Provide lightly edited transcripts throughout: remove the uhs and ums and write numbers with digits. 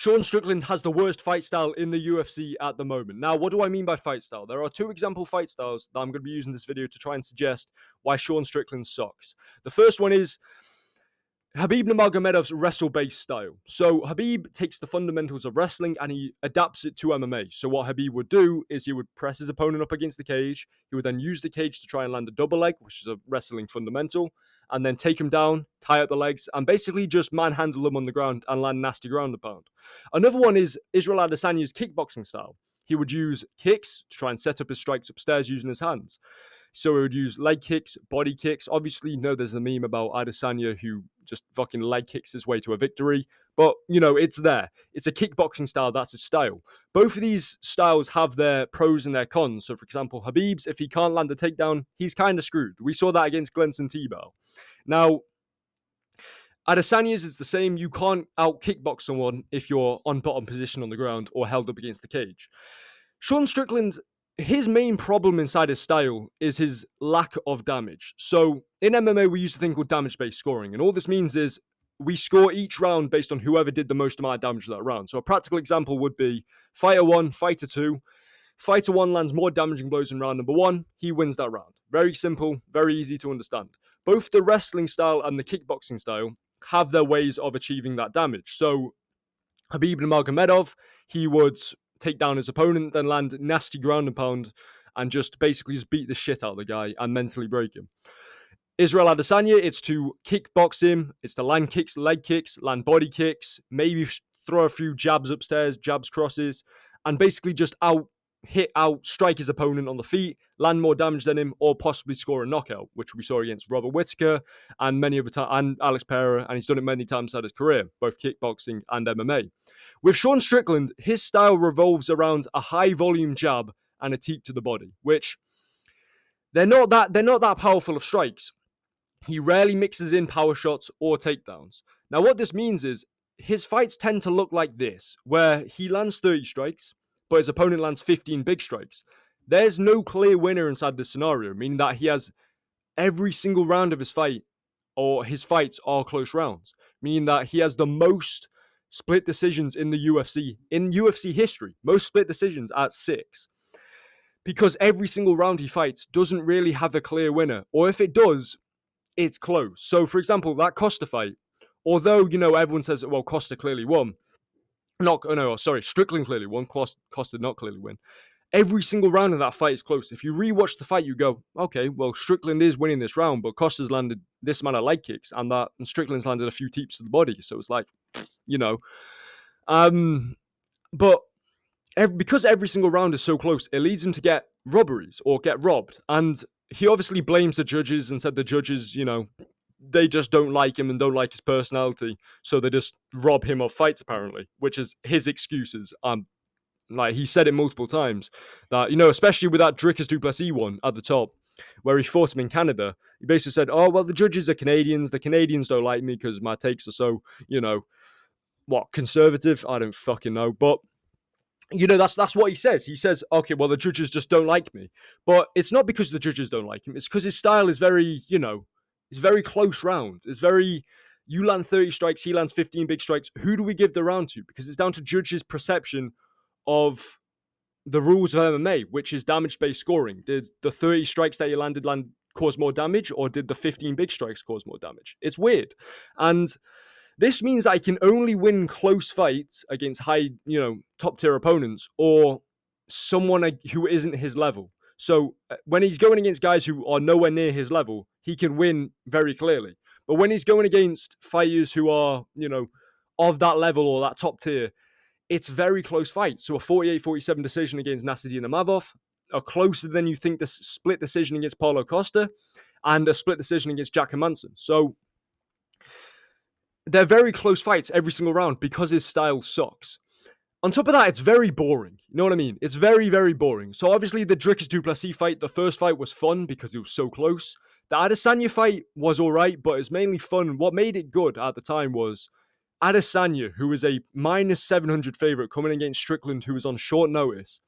Sean Strickland has the worst fight style in the UFC at the moment. Now, what do I mean by fight style? There are two example fight styles that I'm going to be using this video to try and suggest why Sean Strickland sucks. The first one is Khabib Nurmagomedov's wrestle-based style. So Khabib takes the fundamentals of wrestling and he adapts it to MMA. So what Khabib would do is he would press his opponent up against the cage. He would then use the cage to try and land a double leg, which is a wrestling fundamental, and then take him down, tie up the legs, and basically just manhandle him on the ground and land nasty ground and pound. Another one is Israel Adesanya's kickboxing style. He would use kicks to try and set up his strikes upstairs using his hands. So he would use leg kicks, body kicks. Obviously, you know, there's a meme about Adesanya who just fucking leg kicks his way to a victory. But, you know, it's there. It's a kickboxing style. That's his style. Both of these styles have their pros and their cons. So, for example, Khabib's, if he can't land a takedown, he's kind of screwed. We saw that against Glenson Tebow. Now, Adesanya's is the same. You can't out-kickbox someone if you're on bottom position on the ground or held up against the cage. Sean Strickland, his main problem inside his style is his lack of damage. So in MMA, we use a thing called damage-based scoring. And all this means is we score each round based on whoever did the most amount of damage that round. So a practical example would be fighter 1, fighter 2. Fighter 1 lands more damaging blows in round number 1. He wins that round. Very simple, very easy to understand. Both the wrestling style and the kickboxing style have their ways of achieving that damage. So Khabib Nurmagomedov, he would take down his opponent, then land nasty ground and pound, and just basically just beat the shit out of the guy and mentally break him. Israel Adesanya, it's to kickbox him, it's to land kicks, leg kicks, land body kicks, maybe throw a few jabs upstairs, jabs, crosses, and basically just strike his opponent on the feet, land more damage than him, or possibly score a knockout, which we saw against Robert Whittaker and many other times, and Alex Pereira, and he's done it many times throughout his career, both kickboxing and MMA. With Sean Strickland, his style revolves around a high volume jab and a teep to the body, which they're not that powerful of strikes. He rarely mixes in power shots or takedowns. Now, what this means is his fights tend to look like this, where he lands 30 strikes, but his opponent lands 15 big strikes. There's no clear winner inside this scenario, meaning that he has every single round of his fight, or his fights are close rounds, meaning that he has the most split decisions in the UFC, in UFC history, most split decisions at 6. Because every single round he fights doesn't really have a clear winner, or if it does, it's close. So, for example, that Costa fight, although, you know, everyone says, well, Costa clearly won. Strickland clearly won. Costa did not clearly win. Every single round of that fight is close. If you rewatch the fight, you go, okay, well, Strickland is winning this round, but Costa's landed this amount of leg kicks, and Strickland's landed a few teeps to the body. So it's like, you know. But because every single round is so close, it leads him to get robberies or get robbed. And he obviously blames the judges and said the judges, you know, they just don't like him and don't like his personality. So they just rob him of fights, apparently, which is his excuses. Like he said it multiple times that, you know, especially with that Dricus du Plessis one at the top, where he fought him in Canada, he basically said, oh, well, the judges are Canadians. The Canadians don't like me because my takes are so, you know, conservative? I don't fucking know. But you know, that's what he says. He says, okay, well, the judges just don't like me. But it's not because the judges don't like him. It's because his style is very, you know, it's very close round. It's very, you land 30 strikes, he lands 15 big strikes. Who do we give the round to? Because it's down to judges' perception of the rules of MMA, which is damage-based scoring. Did the 30 strikes that he landed cause more damage, or did the 15 big strikes cause more damage? It's weird. And this means I can only win close fights against high, you know, top tier opponents or someone who isn't his level. So when he's going against guys who are nowhere near his level, he can win very clearly. But when he's going against fighters who are, you know, of that level or that top tier, it's very close fights. So a 48-47 decision against Nasruddin Imavov, a closer than you think the split decision against Paulo Costa, and a split decision against Jack Hermansson. So they're very close fights every single round because his style sucks. On top of that, it's very boring. You know what I mean? It's very, very boring. So obviously the Dricus du Plessis fight, the first fight was fun because it was so close. The Adesanya fight was all right, but it's mainly fun. What made it good at the time was Adesanya, who was a minus 700 favorite coming against Strickland, who was on short notice.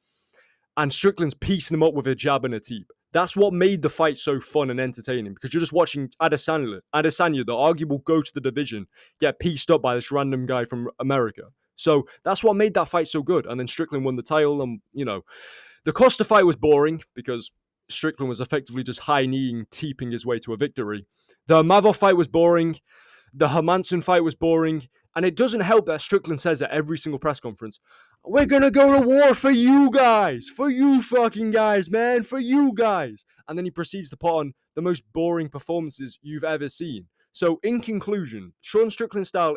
And Strickland's piecing him up with a jab and a teep. That's what made the fight so fun and entertaining, because you're just watching Adesanya, the arguable go to the division, get pieced up by this random guy from America. So that's what made that fight so good. And then Strickland won the title, and the Costa fight was boring because Strickland was effectively just high kneeing, teeping his way to a victory. The Mavov fight was boring. The Hermanson fight was boring. And it doesn't help that Strickland says at every single press conference, we're going to go to war for you guys. For you fucking guys, man. For you guys. And then he proceeds to put on the most boring performances you've ever seen. So in conclusion, Sean Strickland's style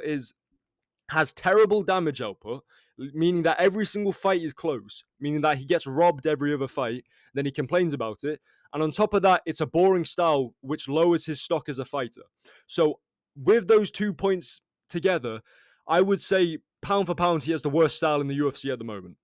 has terrible damage output, meaning that every single fight is close, meaning that he gets robbed every other fight, then he complains about it. And on top of that, it's a boring style, which lowers his stock as a fighter. So with those 2 points together, I would say pound for pound, he has the worst style in the UFC at the moment.